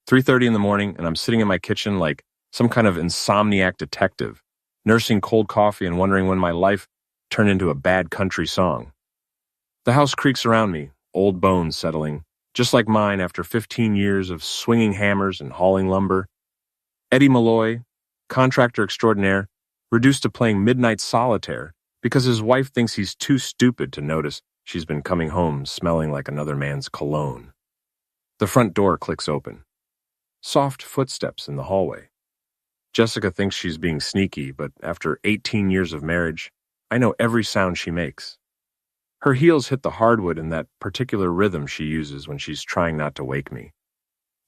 3:30 in the morning, and I'm sitting in my kitchen like some kind of insomniac detective, nursing cold coffee and wondering when my life turned into a bad country song. The house creaks around me, old bones settling, just like mine after 15 years of swinging hammers and hauling lumber. Eddie Malloy, contractor extraordinaire, reduced to playing midnight solitaire because his wife thinks he's too stupid to notice she's been coming home smelling like another man's cologne. The front door clicks open. Soft footsteps in the hallway. Jessica thinks she's being sneaky, but after 18 years of marriage, I know every sound she makes. Her heels hit the hardwood in that particular rhythm she uses when she's trying not to wake me.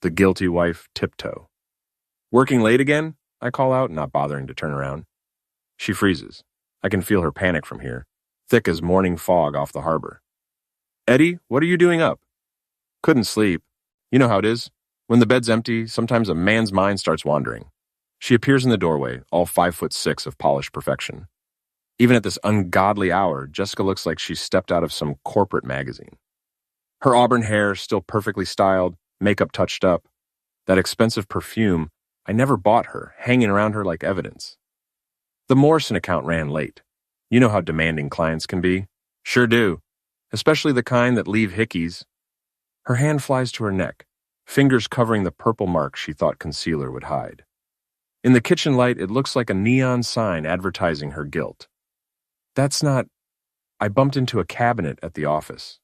The guilty wife tiptoe. "Working late again?" I call out, not bothering to turn around. She freezes. I can feel her panic from here, thick as morning fog off the harbor. "Eddie, what are you doing up?" "Couldn't sleep. You know how it is. When the bed's empty, sometimes a man's mind starts wandering." She appears in the doorway, all 5'6" of polished perfection. Even at this ungodly hour, Jessica looks like she stepped out of some corporate magazine. Her auburn hair still perfectly styled, makeup touched up. That expensive perfume I never bought her, hanging around her like evidence. The Morrison account ran late. You know how demanding clients can be. Sure do. Especially the kind that leave hickeys. Her hand flies to her neck, fingers covering the purple mark she thought concealer would hide. In the kitchen light, it looks like a neon sign advertising her guilt. That's not... I bumped into a cabinet at the office.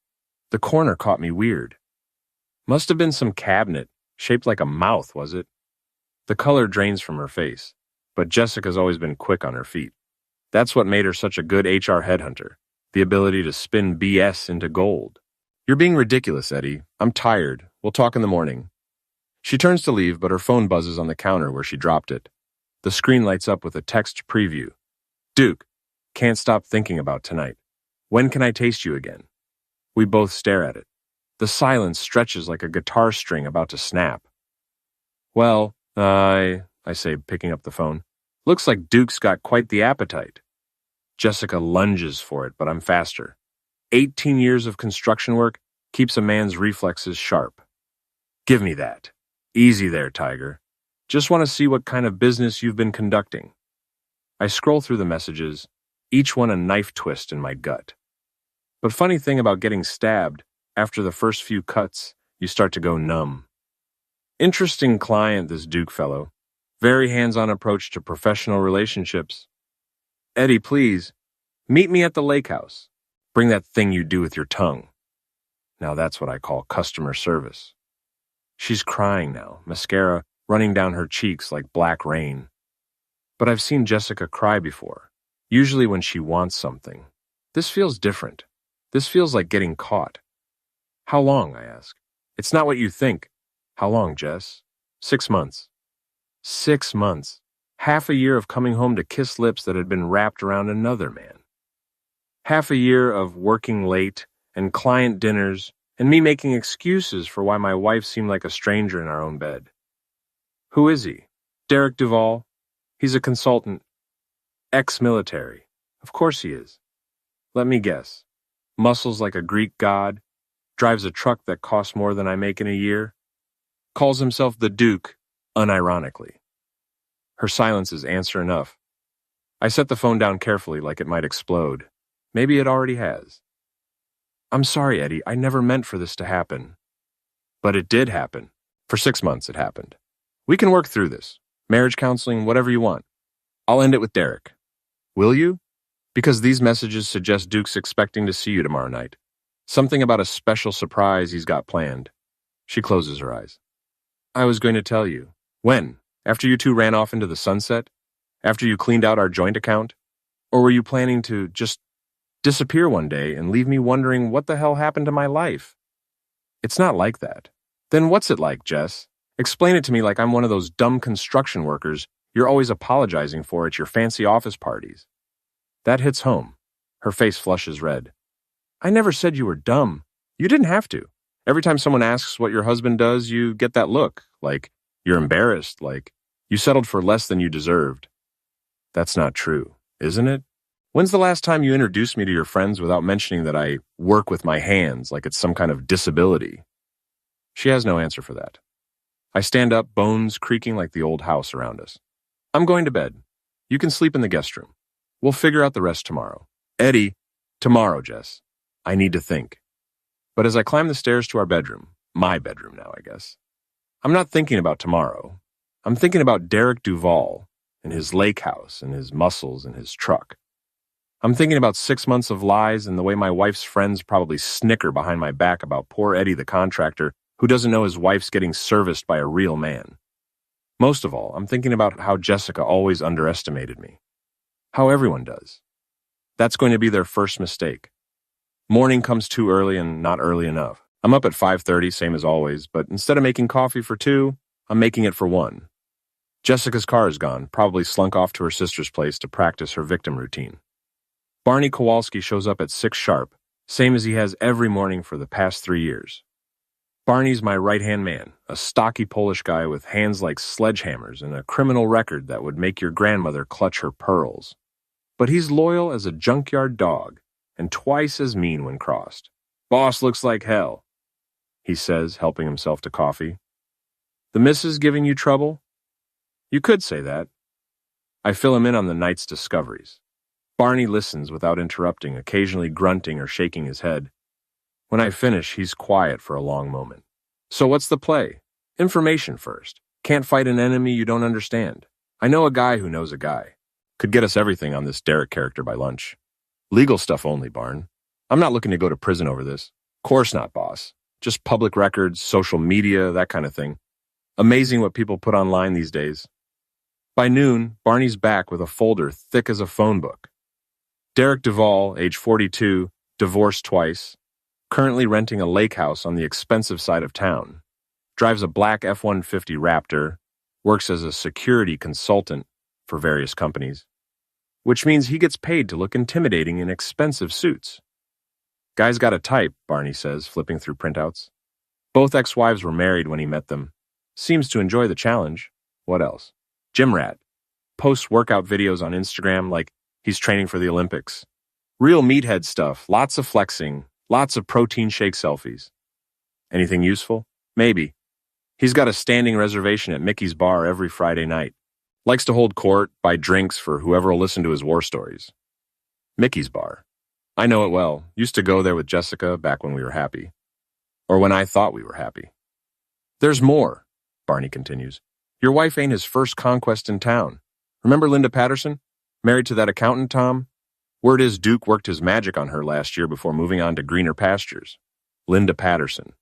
The corner caught me weird. Must have been some cabinet, shaped like a mouth, was it? The color drains from her face, but Jessica's always been quick on her feet. That's what made her such a good HR headhunter, the ability to spin BS into gold. "You're being ridiculous, Eddie. I'm tired. We'll talk in the morning." She turns to leave, but her phone buzzes on the counter where she dropped it. The screen lights up with a text preview. "Duke, can't stop thinking about tonight. When can I taste you again?" We both stare at it. The silence stretches like a guitar string about to snap. "Well, I say, picking up the phone. Looks like Duke's got quite the appetite." Jessica lunges for it, but I'm faster. 18 years of construction work keeps a man's reflexes sharp. "Give me that. Easy there, Tiger. Just want to see what kind of business you've been conducting." I scroll through the messages, each one a knife twist in my gut. But funny thing about getting stabbed, after the first few cuts, you start to go numb. Interesting client, this Duke fellow. Very hands-on approach to professional relationships. "Eddie, please, meet me at the lake house. Bring that thing you do with your tongue." Now that's what I call customer service. She's crying now, mascara running down her cheeks like black rain. But I've seen Jessica cry before, usually when she wants something. This feels different. This feels like getting caught. "How long?" I ask. "It's not what you think." "How long, Jess?" 6 months. 6 months. Half a year of coming home to kiss lips that had been wrapped around another man. Half a year of working late and client dinners and me making excuses for why my wife seemed like a stranger in our own bed. "Who is he?" "Derek Duvall. He's a consultant. Ex-military. Of course he is." "Let me guess. Muscles like a Greek god. Drives a truck that costs more than I make in a year. Calls himself the Duke, unironically." Her silence is answer enough. I set the phone down carefully like it might explode. Maybe it already has. "I'm sorry, Eddie. I never meant for this to happen." But it did happen. For 6 months it happened. "We can work through this. Marriage counseling, whatever you want. I'll end it with Derek." "Will you?" "Because these messages suggest Duke's expecting to see you tomorrow night. Something about a special surprise he's got planned." She closes her eyes. "I was going to tell you." "When? After you two ran off into the sunset? After you cleaned out our joint account? Or were you planning to just disappear one day and leave me wondering what the hell happened to my life?" "It's not like that." "Then what's it like, Jess? Explain it to me like I'm one of those dumb construction workers you're always apologizing for at your fancy office parties." That hits home. Her face flushes red. "I never said you were dumb. You didn't have to. Every time someone asks what your husband does, you get that look, like you're embarrassed, like you settled for less than you deserved." "That's not true, isn't it? When's the last time you introduced me to your friends without mentioning that I work with my hands like it's some kind of disability?" She has no answer for that. I stand up, bones creaking like the old house around us. I'm going to bed. You can sleep in the guest room. We'll figure out the rest tomorrow. Eddie, tomorrow, Jess. I need to think. But as I climb the stairs to our bedroom, my bedroom now, I guess, I'm not thinking about tomorrow. I'm thinking about Derek Duvall and his lake house and his muscles and his truck. I'm thinking about 6 months of lies and the way my wife's friends probably snicker behind my back about poor Eddie the contractor who doesn't know his wife's getting serviced by a real man. Most of all, I'm thinking about how Jessica always underestimated me. How everyone does. That's going to be their first mistake. Morning comes too early and not early enough. I'm up at 5:30, same as always, but instead of making coffee for 2, I'm making it for 1. Jessica's car is gone, probably slunk off to her sister's place to practice her victim routine. Barney Kowalski shows up at 6 sharp, same as he has every morning for the past 3 years. Barney's my right-hand man, a stocky Polish guy with hands like sledgehammers and a criminal record that would make your grandmother clutch her pearls. But he's loyal as a junkyard dog and twice as mean when crossed. Boss looks like hell, he says, helping himself to coffee. The missus giving you trouble? You could say that. I fill him in on the night's discoveries. Barney listens without interrupting, occasionally grunting or shaking his head. When I finish, he's quiet for a long moment. So what's the play? Information first. Can't fight an enemy you don't understand. I know a guy who knows a guy. Could get us everything on this Derek character by lunch. Legal stuff only, Barn. I'm not looking to go to prison over this. Course not, boss. Just public records, social media, that kind of thing. Amazing what people put online these days. By noon, Barney's back with a folder thick as a phone book. Derek Duvall, age 42, divorced twice, currently renting a lake house on the expensive side of town, drives a black F-150 Raptor, works as a security consultant for various companies, which means he gets paid to look intimidating in expensive suits. Guy's got a type, Barney says, flipping through printouts. Both ex-wives were married when he met them. Seems to enjoy the challenge. What else? Gym rat. Posts workout videos on Instagram like he's training for the Olympics. Real meathead stuff, lots of flexing, lots of protein shake selfies. Anything useful? Maybe. He's got a standing reservation at Mickey's bar every Friday night. Likes to hold court, buy drinks for whoever will listen to his war stories. Mickey's bar. I know it well. Used to go there with Jessica back when we were happy. Or when I thought we were happy. There's more, Barney continues. Your wife ain't his first conquest in town. Remember Linda Patterson? Married to that accountant, Tom? Word is Duke worked his magic on her last year before moving on to greener pastures. Linda Patterson.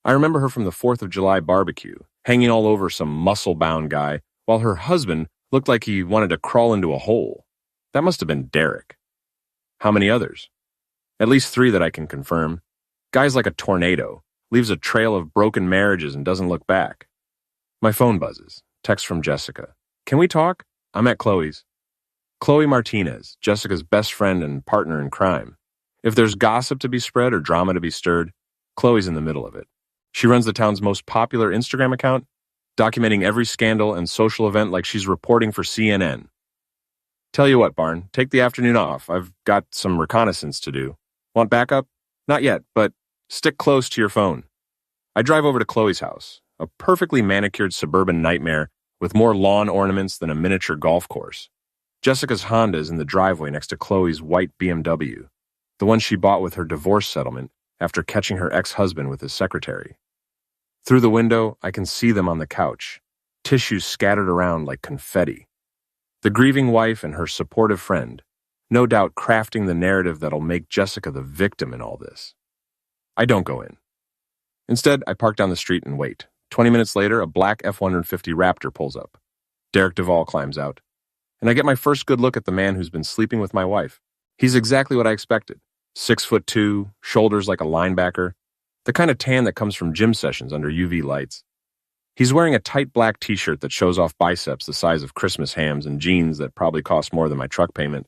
I remember her from the 4th of July barbecue, hanging all over some muscle-bound guy, while her husband looked like he wanted to crawl into a hole. That must have been Derek. How many others? At least 3 that I can confirm. Guy's like a tornado, leaves a trail of broken marriages and doesn't look back. My phone buzzes. Text from Jessica. Can we talk? I'm at Chloe's. Chloe Martinez, Jessica's best friend and partner in crime. If there's gossip to be spread or drama to be stirred, Chloe's in the middle of it. She runs the town's most popular Instagram account, documenting every scandal and social event like she's reporting for CNN. Tell you what, Barn, take the afternoon off. I've got some reconnaissance to do. Want backup? Not yet, but stick close to your phone. I drive over to Chloe's house, a perfectly manicured suburban nightmare with more lawn ornaments than a miniature golf course. Jessica's Honda is in the driveway next to Chloe's white BMW, the one she bought with her divorce settlement after catching her ex-husband with his secretary. Through the window, I can see them on the couch, tissues scattered around like confetti. The grieving wife and her supportive friend, no doubt crafting the narrative that'll make Jessica the victim in all this. I don't go in. Instead, I park down the street and wait. 20 minutes later, a black F-150 Raptor pulls up. Derek Duvall climbs out. And I get my first good look at the man who's been sleeping with my wife. He's exactly what I expected. 6'2", shoulders like a linebacker, the kind of tan that comes from gym sessions under UV lights. He's wearing a tight black t-shirt that shows off biceps the size of Christmas hams and jeans that probably cost more than my truck payment.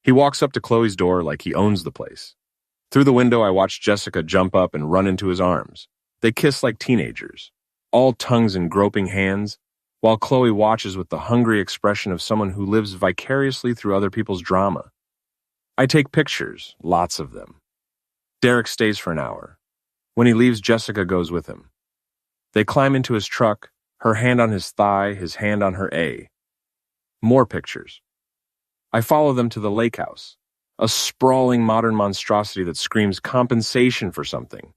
He walks up to Chloe's door like he owns the place. Through the window, I watch Jessica jump up and run into his arms. They kiss like teenagers, all tongues and groping hands, while Chloe watches with the hungry expression of someone who lives vicariously through other people's drama. I take pictures, lots of them. Derek stays for an hour. When he leaves, Jessica goes with him. They climb into his truck, her hand on his thigh, his hand on her A. More pictures. I follow them to the lake house, a sprawling modern monstrosity that screams compensation for something.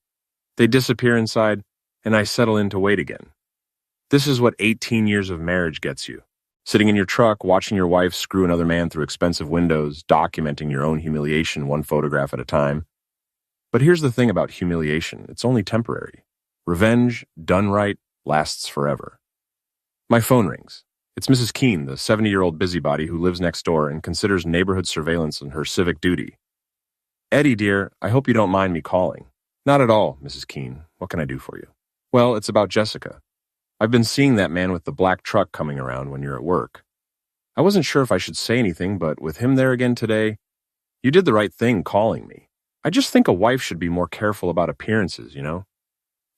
They disappear inside, and I settle in to wait again. This is what 18 years of marriage gets you. Sitting in your truck, watching your wife screw another man through expensive windows, documenting your own humiliation one photograph at a time. But here's the thing about humiliation. It's only temporary. Revenge, done right, lasts forever. My phone rings. It's Mrs. Keene, the 70-year-old busybody who lives next door and considers neighborhood surveillance her civic duty. Eddie, dear, I hope you don't mind me calling. Not at all, Mrs. Keene. What can I do for you? Well, it's about Jessica. I've been seeing that man with the black truck coming around when you're at work. I wasn't sure if I should say anything, but with him there again today, you did the right thing calling me. I just think a wife should be more careful about appearances, you know?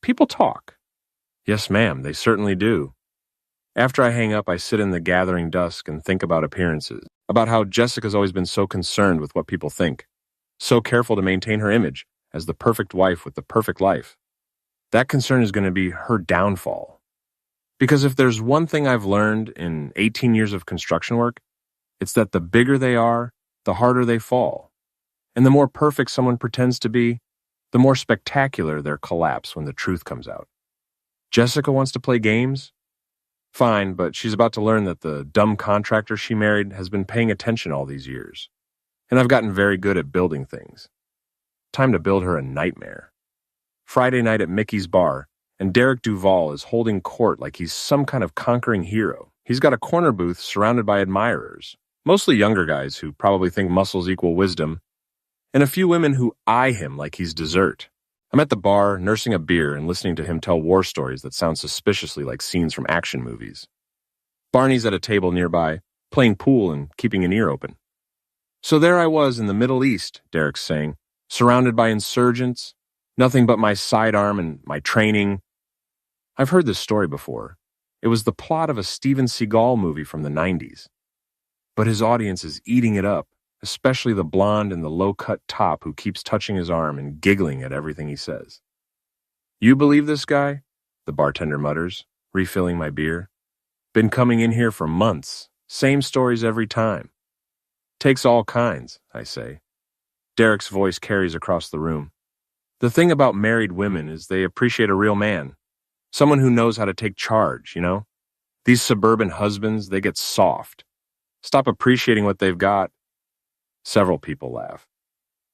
People talk. Yes, ma'am, they certainly do. After I hang up, I sit in the gathering dusk and think about appearances, about how Jessica's always been so concerned with what people think, so careful to maintain her image as the perfect wife with the perfect life. That concern is going to be her downfall. Because if there's one thing I've learned in 18 years of construction work, it's that the bigger they are, the harder they fall. And the more perfect someone pretends to be, the more spectacular their collapse when the truth comes out. Jessica wants to play games? Fine, but she's about to learn that the dumb contractor she married has been paying attention all these years. And I've gotten very good at building things. Time to build her a nightmare. Friday night at Mickey's bar, and Derek Duvall is holding court like he's some kind of conquering hero. He's got a corner booth surrounded by admirers, mostly younger guys who probably think muscles equal wisdom, and a few women who eye him like he's dessert. I'm at the bar, nursing a beer and listening to him tell war stories that sound suspiciously like scenes from action movies. Barney's at a table nearby, playing pool and keeping an ear open. So there I was in the Middle East, Derek's saying, surrounded by insurgents, nothing but my sidearm and my training. I've heard this story before. It was the plot of a Steven Seagal movie from the 90s. But his audience is eating it up, especially the blonde in the low-cut top who keeps touching his arm and giggling at everything he says. You believe this guy? The bartender mutters, refilling my beer. Been coming in here for months. Same stories every time. Takes all kinds, I say. Derek's voice carries across the room. The thing about married women is they appreciate a real man. Someone who knows how to take charge, you know? These suburban husbands, they get soft. Stop appreciating what they've got. Several people laugh.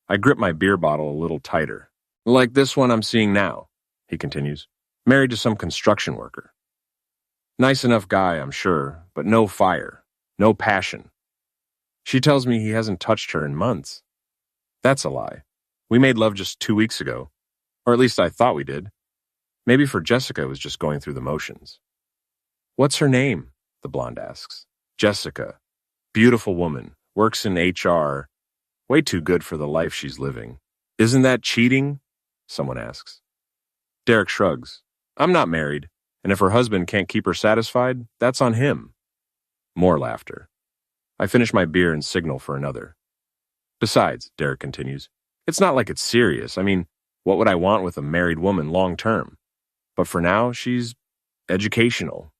I grip my beer bottle a little tighter. Like this one I'm seeing now, he continues. Married to some construction worker. Nice enough guy, I'm sure, but no fire, no passion. She tells me he hasn't touched her in months. That's a lie. We made love just 2 weeks ago. Or at least I thought we did. Maybe for Jessica it was just going through the motions. What's her name? The blonde asks. Jessica. Beautiful woman. Works in HR. Way too good for the life she's living. Isn't that cheating? Someone asks. Derek shrugs. I'm not married, and if her husband can't keep her satisfied, that's on him. More laughter. I finish my beer and signal for another. Besides, Derek continues, it's not like it's serious. I mean, what would I want with a married woman long term? But for now, she's educational.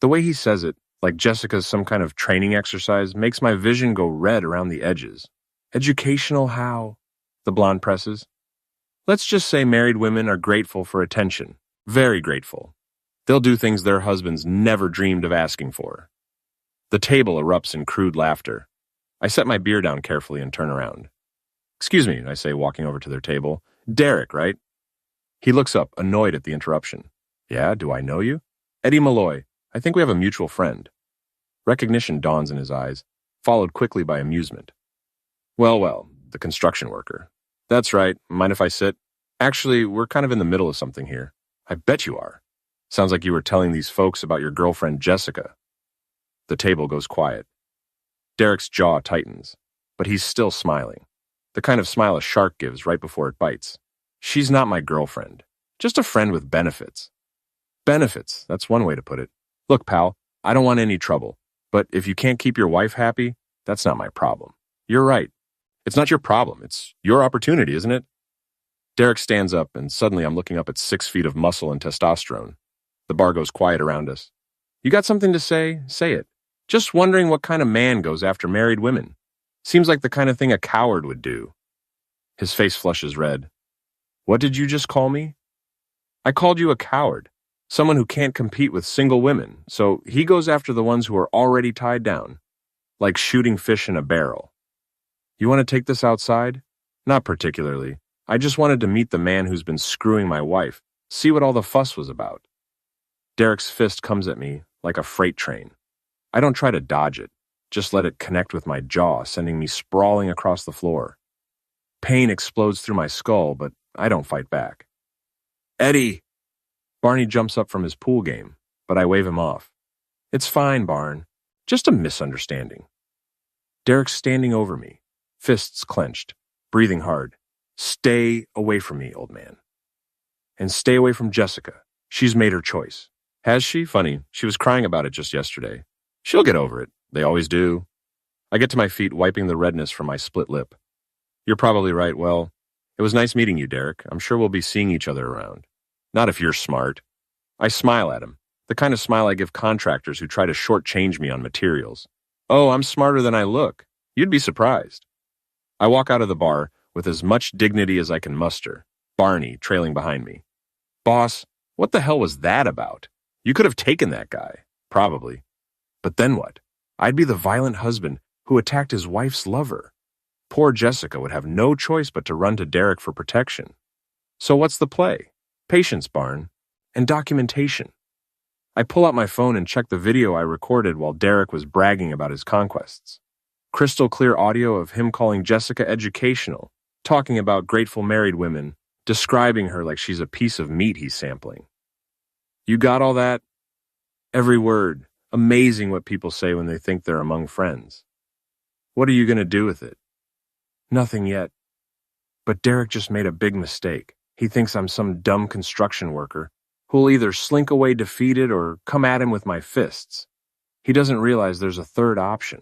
The way he says it, like Jessica's some kind of training exercise, makes my vision go red around the edges. Educational how? The blonde presses. Let's just say married women are grateful for attention. Very grateful. They'll do things their husbands never dreamed of asking for. The table erupts in crude laughter. I set my beer down carefully and turn around. Excuse me, I say, walking over to their table. Derek, right? He looks up, annoyed at the interruption. Yeah, do I know you? Eddie Malloy. I think we have a mutual friend. Recognition dawns in his eyes, followed quickly by amusement. Well, the construction worker. That's right. Mind if I sit? Actually, we're kind of in the middle of something here. I bet you are. Sounds like you were telling these folks about your girlfriend, Jessica. The table goes quiet. Derek's jaw tightens, but he's still smiling. The kind of smile a shark gives right before it bites. She's not my girlfriend. Just a friend with benefits. Benefits, that's one way to put it. Look, pal, I don't want any trouble, but if you can't keep your wife happy, that's not my problem. You're right. It's not your problem. It's your opportunity, isn't it? Derek stands up, and suddenly I'm looking up at 6 feet of muscle and testosterone. The bar goes quiet around us. You got something to say? Say it. Just wondering what kind of man goes after married women. Seems like the kind of thing a coward would do. His face flushes red. What did you just call me? I called you a coward. Someone who can't compete with single women, so he goes after the ones who are already tied down. Like shooting fish in a barrel. You want to take this outside? Not particularly. I just wanted to meet the man who's been screwing my wife, see what all the fuss was about. Derek's fist comes at me like a freight train. I don't try to dodge it, just let it connect with my jaw, sending me sprawling across the floor. Pain explodes through my skull, but I don't fight back. Eddie! Barney jumps up from his pool game, but I wave him off. It's fine, Barn. Just a misunderstanding. Derek's standing over me, fists clenched, breathing hard. Stay away from me, old man. And stay away from Jessica. She's made her choice. Has she? Funny, she was crying about it just yesterday. She'll get over it. They always do. I get to my feet, wiping the redness from my split lip. You're probably right. Well, it was nice meeting you, Derek. I'm sure we'll be seeing each other around. Not if you're smart. I smile at him, the kind of smile I give contractors who try to shortchange me on materials. Oh, I'm smarter than I look. You'd be surprised. I walk out of the bar with as much dignity as I can muster, Barney trailing behind me. Boss, what the hell was that about? You could have taken that guy. Probably. But then what? I'd be the violent husband who attacked his wife's lover. Poor Jessica would have no choice but to run to Derek for protection. So what's the play? Patience, Barn. And documentation. I pull out my phone and check the video I recorded while Derek was bragging about his conquests. Crystal clear audio of him calling Jessica educational, talking about grateful married women, describing her like she's a piece of meat he's sampling. You got all that? Every word. Amazing what people say when they think they're among friends. What are you going to do with it? Nothing yet. But Derek just made a big mistake. He thinks I'm some dumb construction worker who'll either slink away defeated or come at him with my fists. He doesn't realize there's a third option,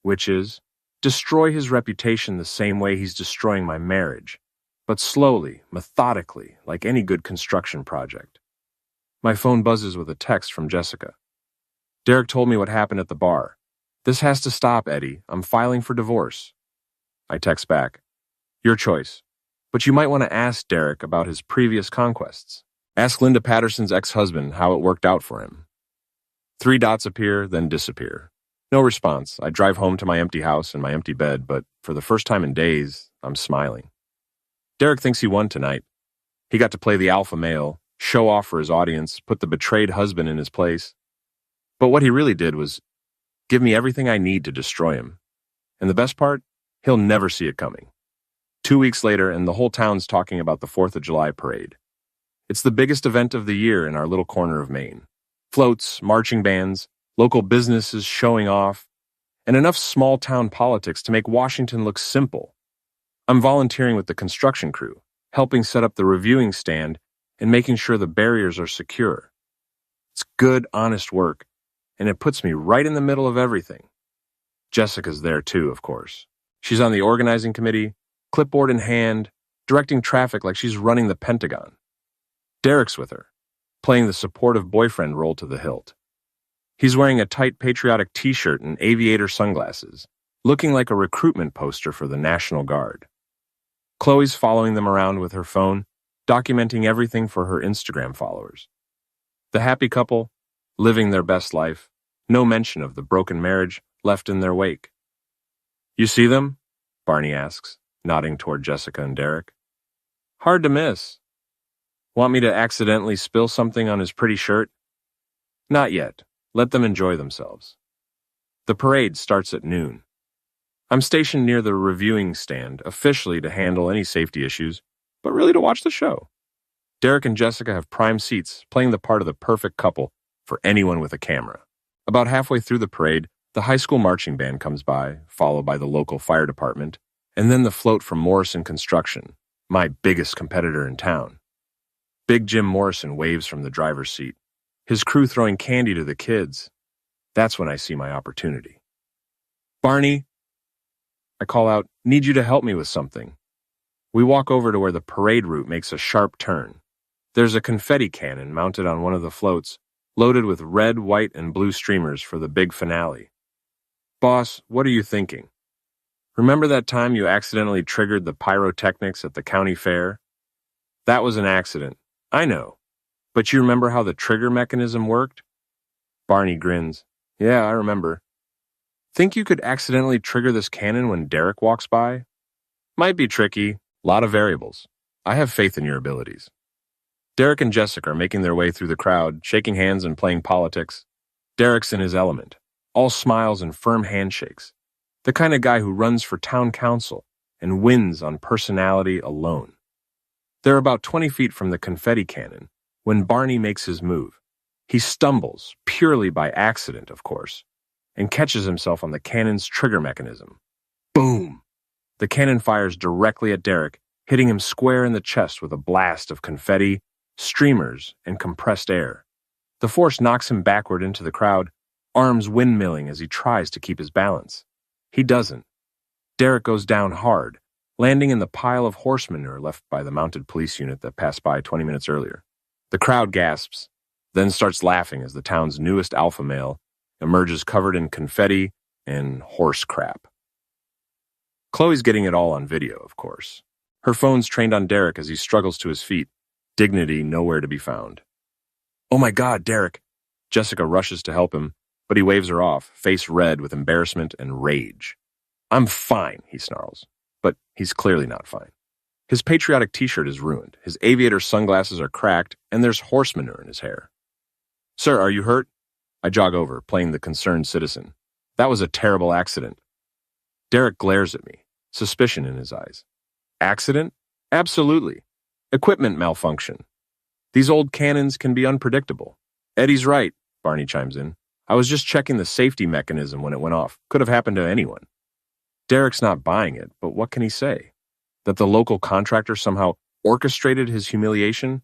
which is destroy his reputation the same way he's destroying my marriage, but slowly, methodically, like any good construction project. My phone buzzes with a text from Jessica. Derek told me what happened at the bar. This has to stop, Eddie. I'm filing for divorce. I text back. Your choice. But you might want to ask Derek about his previous conquests. Ask Linda Patterson's ex-husband how it worked out for him. 3 dots appear, then disappear. No response. I drive home to my empty house and my empty bed, but for the first time in days, I'm smiling. Derek thinks he won tonight. He got to play the alpha male, show off for his audience, put the betrayed husband in his place. But what he really did was give me everything I need to destroy him. And the best part? He'll never see it coming. 2 weeks later, and the whole town's talking about the 4th of July parade. It's the biggest event of the year in our little corner of Maine. Floats, marching bands, local businesses showing off, and enough small-town politics to make Washington look simple. I'm volunteering with the construction crew, helping set up the reviewing stand and making sure the barriers are secure. It's good, honest work, and it puts me right in the middle of everything. Jessica's there too, of course. She's on the organizing committee, clipboard in hand, directing traffic like she's running the Pentagon. Derek's with her, playing the supportive boyfriend role to the hilt. He's wearing a tight patriotic t-shirt and aviator sunglasses, looking like a recruitment poster for the National Guard. Chloe's following them around with her phone, documenting everything for her Instagram followers. The happy couple, living their best life, no mention of the broken marriage left in their wake. You see them? Barney asks, nodding toward Jessica and Derek. Hard to miss. Want me to accidentally spill something on his pretty shirt? Not yet. Let them enjoy themselves. The parade starts at noon. I'm stationed near the reviewing stand, officially to handle any safety issues, but really to watch the show. Derek and Jessica have prime seats, playing the part of the perfect couple for anyone with a camera. About halfway through the parade, the high school marching band comes by, followed by the local fire department, and then the float from Morrison Construction, my biggest competitor in town. Big Jim Morrison waves from the driver's seat, his crew throwing candy to the kids. That's when I see my opportunity. Barney, I call out, need you to help me with something. We walk over to where the parade route makes a sharp turn. There's a confetti cannon mounted on one of the floats, loaded with red, white, and blue streamers for the big finale. Boss, what are you thinking? Remember that time you accidentally triggered the pyrotechnics at the county fair? That was an accident. I know. But you remember how the trigger mechanism worked? Barney grins. Yeah, I remember. Think you could accidentally trigger this cannon when Derek walks by? Might be tricky. Lot of variables. I have faith in your abilities. Derek and Jessica are making their way through the crowd, shaking hands and playing politics. Derek's in his element, all smiles and firm handshakes. The kind of guy who runs for town council and wins on personality alone. They're about 20 feet from the confetti cannon when Barney makes his move. He stumbles, purely by accident, of course, and catches himself on the cannon's trigger mechanism. Boom! The cannon fires directly at Derek, hitting him square in the chest with a blast of confetti, streamers, and compressed air. The force knocks him backward into the crowd, arms windmilling as he tries to keep his balance. He doesn't. Derek goes down hard, landing in the pile of horse manure left by the mounted police unit that passed by 20 minutes earlier. The crowd gasps, then starts laughing as the town's newest alpha male emerges covered in confetti and horse crap. Chloe's getting it all on video, of course. Her phone's trained on Derek as he struggles to his feet, dignity nowhere to be found. Oh my God, Derek! Jessica rushes to help him, but he waves her off, face red with embarrassment and rage. I'm fine, he snarls, but he's clearly not fine. His patriotic t-shirt is ruined, his aviator sunglasses are cracked, and there's horse manure in his hair. Sir, are you hurt? I jog over, playing the concerned citizen. That was a terrible accident. Derek glares at me, suspicion in his eyes. Accident? Absolutely. Equipment malfunction. These old cannons can be unpredictable. Eddie's right, Barney chimes in. I was just checking the safety mechanism when it went off. Could have happened to anyone. Derek's not buying it, but what can he say? That the local contractor somehow orchestrated his humiliation?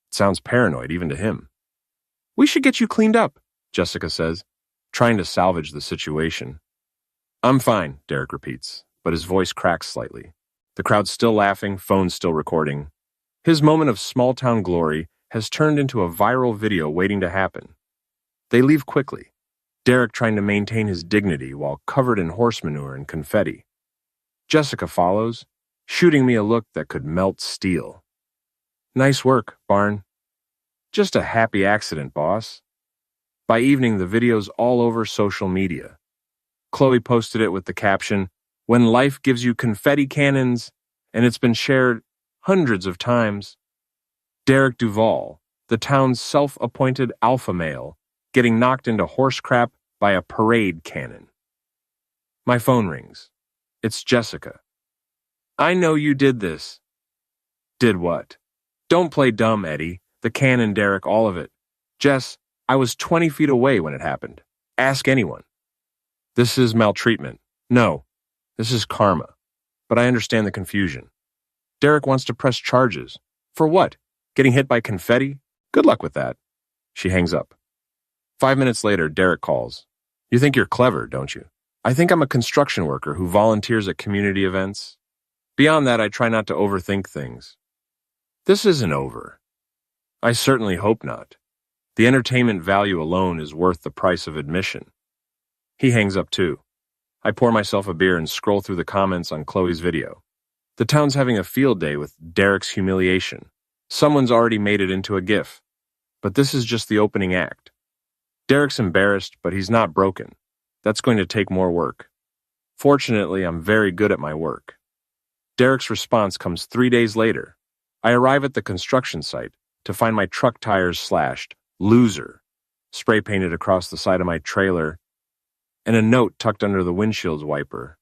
It sounds paranoid even to him. We should get you cleaned up, Jessica says, trying to salvage the situation. I'm fine, Derek repeats, but his voice cracks slightly. The crowd's still laughing, phone's still recording. His moment of small-town glory has turned into a viral video waiting to happen. They leave quickly, Derek trying to maintain his dignity while covered in horse manure and confetti. Jessica follows, shooting me a look that could melt steel. Nice work, Barn. Just a happy accident, boss. By evening, the video's all over social media. Chloe posted it with the caption, "When life gives you confetti cannons," and it's been shared hundreds of times. Derek Duvall, the town's self-appointed alpha male, getting knocked into horse crap by a parade cannon. My phone rings. It's Jessica. I know you did this. Did what? Don't play dumb, Eddie. The cannon, Derek, all of it. Jess, I was 20 feet away when it happened. Ask anyone. This is maltreatment. No, this is karma. But I understand the confusion. Derek wants to press charges. For what? Getting hit by confetti? Good luck with that. She hangs up. 5 minutes later, Derek calls. You think you're clever, don't you? I think I'm a construction worker who volunteers at community events. Beyond that, I try not to overthink things. This isn't over. I certainly hope not. The entertainment value alone is worth the price of admission. He hangs up too. I pour myself a beer and scroll through the comments on Chloe's video. The town's having a field day with Derek's humiliation. Someone's already made it into a GIF. But this is just the opening act. Derek's embarrassed, but he's not broken. That's going to take more work. Fortunately, I'm very good at my work. Derek's response comes 3 days later. I arrive at the construction site to find my truck tires slashed, "Loser," spray painted across the side of my trailer, and a note tucked under the windshield's wiper.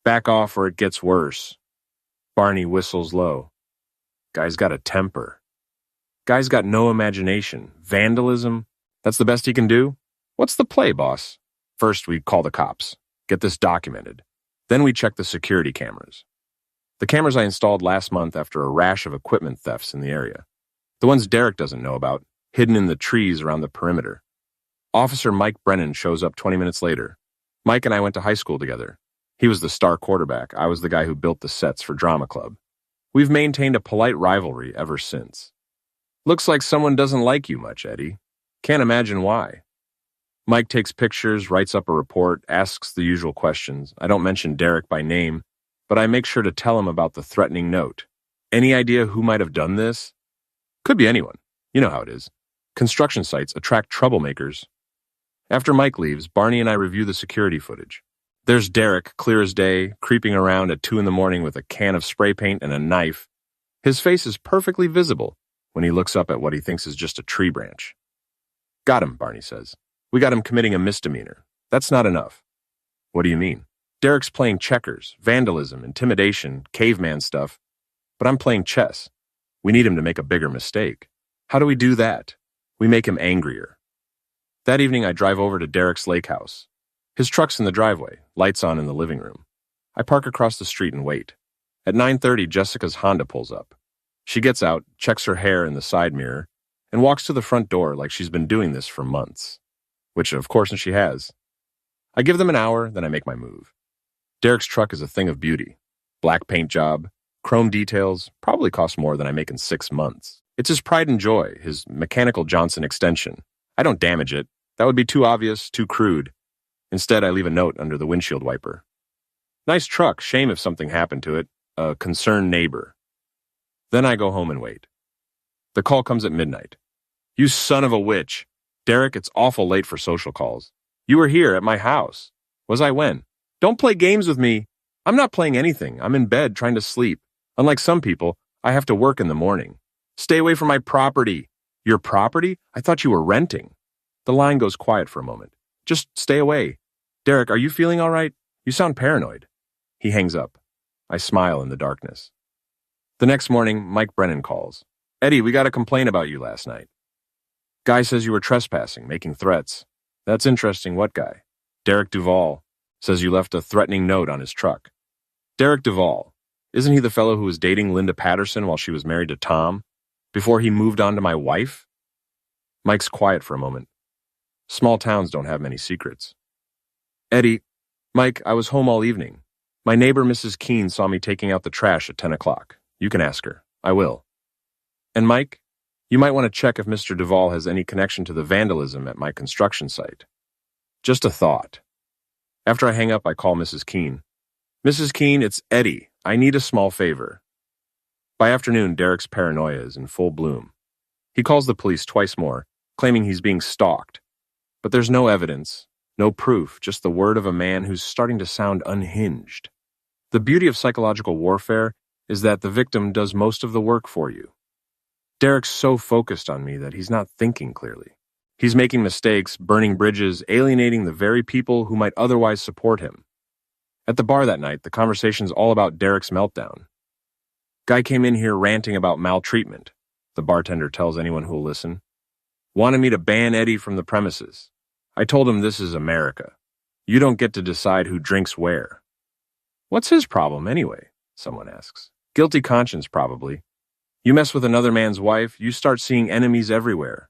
Back off or it gets worse. Barney whistles low. Guy's got a temper. Guy's got no imagination. Vandalism? That's the best he can do? What's the play, boss? First, we call the cops. Get this documented. Then we check the security cameras. The cameras I installed last month after a rash of equipment thefts in the area. The ones Derek doesn't know about, hidden in the trees around the perimeter. Officer Mike Brennan shows up 20 minutes later. Mike and I went to high school together. He was the star quarterback. I was the guy who built the sets for Drama Club. We've maintained a polite rivalry ever since. Looks like someone doesn't like you much, Eddie. Can't imagine why. Mike takes pictures, writes up a report, asks the usual questions. I don't mention Derek by name, but I make sure to tell him about the threatening note. Any idea who might have done this? Could be anyone. You know how it is. Construction sites attract troublemakers. After Mike leaves, Barney and I review the security footage. There's Derek, clear as day, creeping around at 2 in the morning with a can of spray paint and a knife. His face is perfectly visible when he looks up at what he thinks is just a tree branch. Got him, Barney says. We got him committing a misdemeanor. That's not enough. What do you mean? Derek's playing checkers, vandalism, intimidation, caveman stuff. But I'm playing chess. We need him to make a bigger mistake. How do we do that? We make him angrier. That evening, I drive over to Derek's lake house. His truck's in the driveway, lights on in the living room. I park across the street and wait. At 9:30, Jessica's Honda pulls up. She gets out, checks her hair in the side mirror, and walks to the front door like she's been doing this for months. Which, of course, she has. I give them an hour, then I make my move. Derek's truck is a thing of beauty. Black paint job, chrome details, probably cost more than I make in 6 months. It's his pride and joy, his mechanical Johnson extension. I don't damage it. That would be too obvious, too crude. Instead, I leave a note under the windshield wiper. Nice truck, shame if something happened to it. A concerned neighbor. Then I go home and wait. The call comes at midnight. You son of a witch. Derek, it's awful late for social calls. You were here at my house. Was I when? Don't play games with me. I'm not playing anything. I'm in bed trying to sleep. Unlike some people, I have to work in the morning. Stay away from my property. Your property? I thought you were renting. The line goes quiet for a moment. Just stay away. Derek, are you feeling all right? You sound paranoid. He hangs up. I smile in the darkness. The next morning, Mike Brennan calls. Eddie, we got a complaint about you last night. Guy says you were trespassing, making threats. That's interesting. What guy? Derek Duvall. Says you left a threatening note on his truck. Derek Duvall. Isn't he the fellow who was dating Linda Patterson while she was married to Tom? Before he moved on to my wife? Mike's quiet for a moment. Small towns don't have many secrets. Eddie, Mike, I was home all evening. My neighbor, Mrs. Keene, saw me taking out the trash at 10 o'clock. You can ask her. I will. And Mike, you might want to check if Mr. Duvall has any connection to the vandalism at my construction site. Just a thought. After I hang up, I call Mrs. Keene. Mrs. Keene, it's Eddie. I need a small favor. By afternoon, Derek's paranoia is in full bloom. He calls the police twice more, claiming he's being stalked. But there's no evidence, no proof, just the word of a man who's starting to sound unhinged. The beauty of psychological warfare is that the victim does most of the work for you. Derek's so focused on me that he's not thinking clearly. He's making mistakes, burning bridges, alienating the very people who might otherwise support him. At the bar that night, the conversation's all about Derek's meltdown. Guy came in here ranting about maltreatment, the bartender tells anyone who'll listen. Wanted me to ban Eddie from the premises. I told him this is America. You don't get to decide who drinks where. What's his problem anyway? Someone asks. Guilty conscience, probably. You mess with another man's wife, you start seeing enemies everywhere.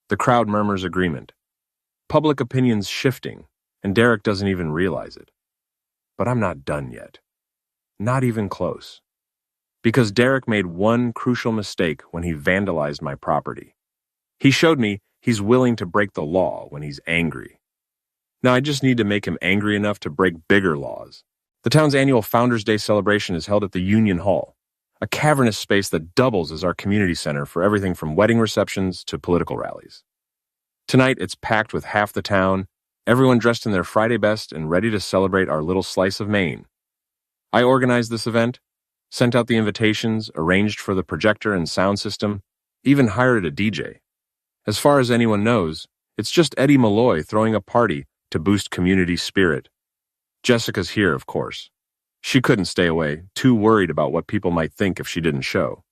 The crowd murmurs agreement. Public opinion's shifting, and Derek doesn't even realize it. But I'm not done yet. Not even close. Because Derek made one crucial mistake when he vandalized my property. He showed me he's willing to break the law when he's angry. Now I just need to make him angry enough to break bigger laws. The town's annual Founders Day celebration is held at the Union Hall, a cavernous space that doubles as our community center for everything from wedding receptions to political rallies. Tonight, it's packed with half the town, everyone dressed in their Friday best and ready to celebrate our little slice of Maine. I organized this event, sent out the invitations, arranged for the projector and sound system, even hired a DJ. As far as anyone knows, it's just Eddie Malloy throwing a party to boost community spirit. Jessica's here, of course. She couldn't stay away, too worried about what people might think if she didn't show.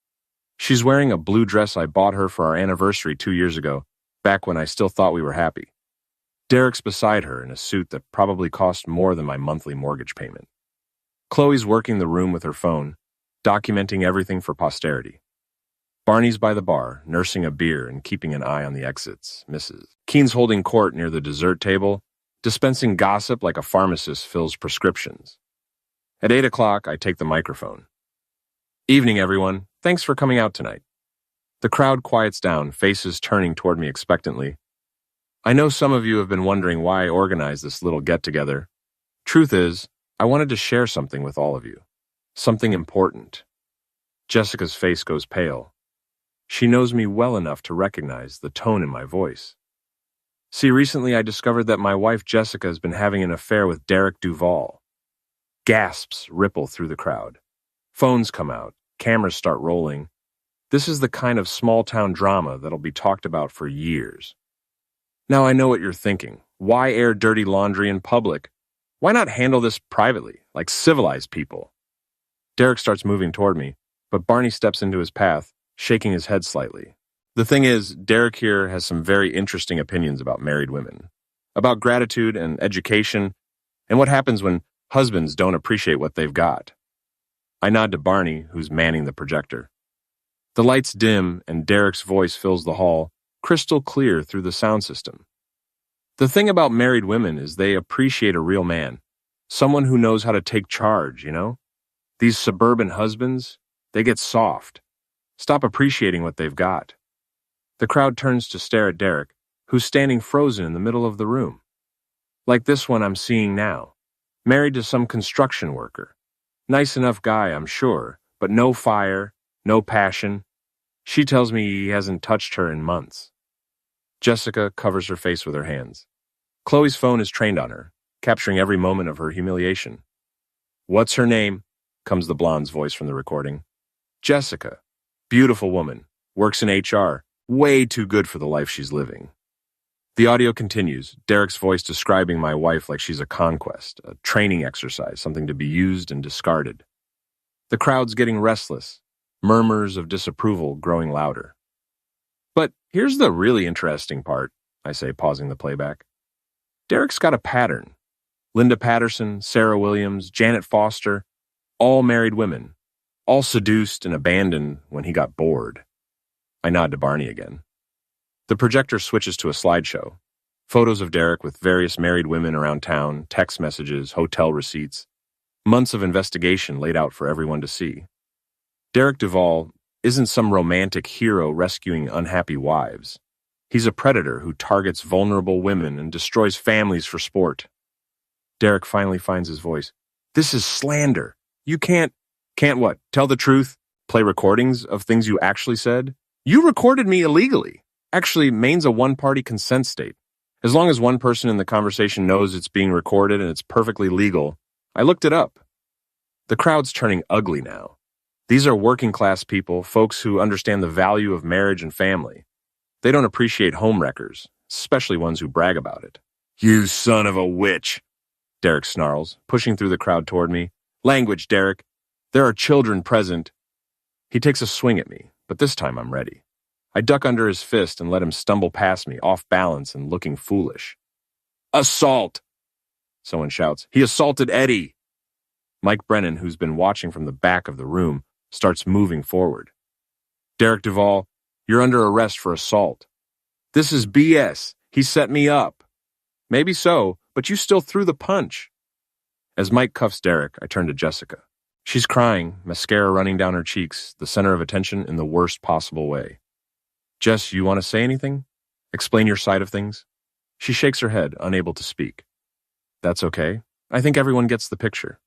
She's wearing a blue dress I bought her for our anniversary 2 years ago, back when I still thought we were happy. Derek's beside her in a suit that probably cost more than my monthly mortgage payment. Chloe's working the room with her phone, documenting everything for posterity. Barney's by the bar, nursing a beer and keeping an eye on the exits. Mrs. Keene's holding court near the dessert table, dispensing gossip like a pharmacist fills prescriptions. At 8 o'clock, I take the microphone. Evening, everyone. Thanks for coming out tonight. The crowd quiets down, faces turning toward me expectantly. I know some of you have been wondering why I organized this little get-together. Truth is, I wanted to share something with all of you. Something important. Jessica's face goes pale. She knows me well enough to recognize the tone in my voice. See, recently I discovered that my wife Jessica has been having an affair with Derek Duvall. Gasps ripple through the crowd. Phones come out, cameras start rolling. This is the kind of small-town drama that'll be talked about for years. Now I know what you're thinking. Why air dirty laundry in public? Why not handle this privately, like civilized people? Derek starts moving toward me, but Barney steps into his path, shaking his head slightly. The thing is, Derek here has some very interesting opinions about married women, about gratitude and education, and what happens when husbands don't appreciate what they've got. I nod to Barney, who's manning the projector. The lights dim, and Derek's voice fills the hall, crystal clear through the sound system. The thing about married women is they appreciate a real man, someone who knows how to take charge, you know? These suburban husbands, they get soft. Stop appreciating what they've got. The crowd turns to stare at Derek, who's standing frozen in the middle of the room. Like this one I'm seeing now. Married to some construction worker. Nice enough guy, I'm sure, but no fire, no passion. She tells me he hasn't touched her in months. Jessica covers her face with her hands. Chloe's phone is trained on her, capturing every moment of her humiliation. "What's her name?" comes the blonde's voice from the recording. "Jessica. Beautiful woman. Works in HR. Way too good for the life she's living." The audio continues, Derek's voice describing my wife like she's a conquest, a training exercise, something to be used and discarded. The crowd's getting restless, murmurs of disapproval growing louder. "But here's the really interesting part," I say, pausing the playback. "Derek's got a pattern. Linda Patterson, Sarah Williams, Janet Foster, all married women, all seduced and abandoned when he got bored." I nod to Barney again. The projector switches to a slideshow. Photos of Derek with various married women around town, text messages, hotel receipts. Months of investigation laid out for everyone to see. Derek Duvall isn't some romantic hero rescuing unhappy wives. He's a predator who targets vulnerable women and destroys families for sport. Derek finally finds his voice. "This is slander. You can't what? Tell the truth? Play recordings of things you actually said? You recorded me illegally. Actually, Maine's a one-party consent state. As long as one person in the conversation knows it's being recorded and it's perfectly legal. I looked it up." The crowd's turning ugly now. These are working-class people, folks who understand the value of marriage and family. They don't appreciate homewreckers, especially ones who brag about it. "You son of a witch," Derek snarls, pushing through the crowd toward me. "Language, Derek. There are children present." He takes a swing at me, but this time I'm ready. I duck under his fist and let him stumble past me, off balance and looking foolish. "Assault!" Someone shouts. "He assaulted Eddie!" Mike Brennan, who's been watching from the back of the room, starts moving forward. "Derek Duvall, you're under arrest for assault." "This is BS. He set me up." "Maybe so, but you still threw the punch." As Mike cuffs Derek, I turn to Jessica. She's crying, mascara running down her cheeks, the center of attention in the worst possible way. "Jess, you want to say anything? Explain your side of things?" She shakes her head, unable to speak. "That's okay. I think everyone gets the picture."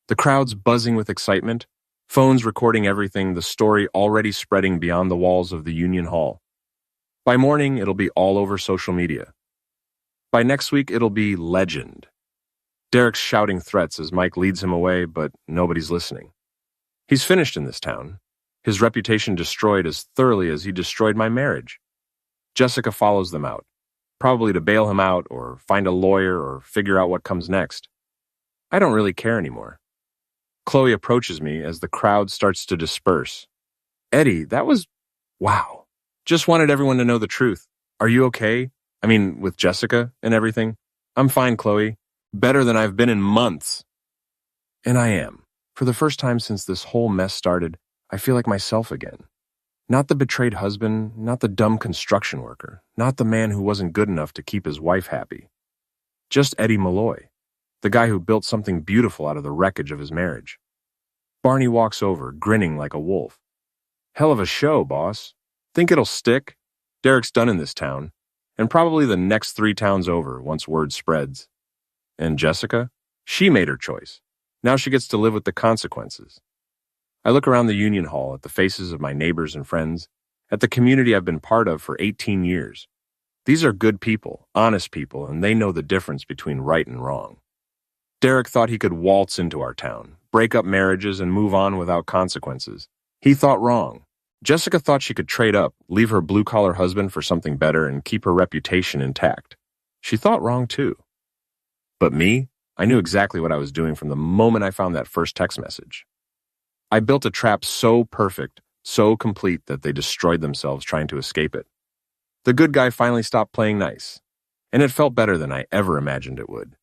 The crowd's buzzing with excitement, phones recording everything, the story already spreading beyond the walls of the Union Hall. By morning, it'll be all over social media. By next week, it'll be legend. Derek's shouting threats as Mike leads him away, but nobody's listening. He's finished in this town. His reputation destroyed as thoroughly as he destroyed my marriage. Jessica follows them out, probably to bail him out or find a lawyer or figure out what comes next. I don't really care anymore. Chloe approaches me as the crowd starts to disperse. "Eddie, that was... wow. Just wanted everyone to know the truth. Are you okay? I mean, with Jessica and everything?" "I'm fine, Chloe. Better than I've been in months." And I am. For the first time since this whole mess started, I feel like myself again. Not the betrayed husband, not the dumb construction worker, not the man who wasn't good enough to keep his wife happy. Just Eddie Malloy, the guy who built something beautiful out of the wreckage of his marriage. Barney walks over, grinning like a wolf. Hell of a show, boss. Think it'll stick? Derek's done in this town, and probably the next 3 towns over once word spreads. And Jessica? She made her choice. Now she gets to live with the consequences. I look around the union hall at the faces of my neighbors and friends, at the community I've been part of for 18 years. These are good people, honest people, and they know the difference between right and wrong. Derek thought he could waltz into our town, break up marriages, and move on without consequences. He thought wrong. Jessica thought she could trade up, leave her blue-collar husband for something better, and keep her reputation intact. She thought wrong, too. But me? I knew exactly what I was doing from the moment I found that first text message. I built a trap so perfect, so complete that they destroyed themselves trying to escape it. The good guy finally stopped playing nice, and it felt better than I ever imagined it would.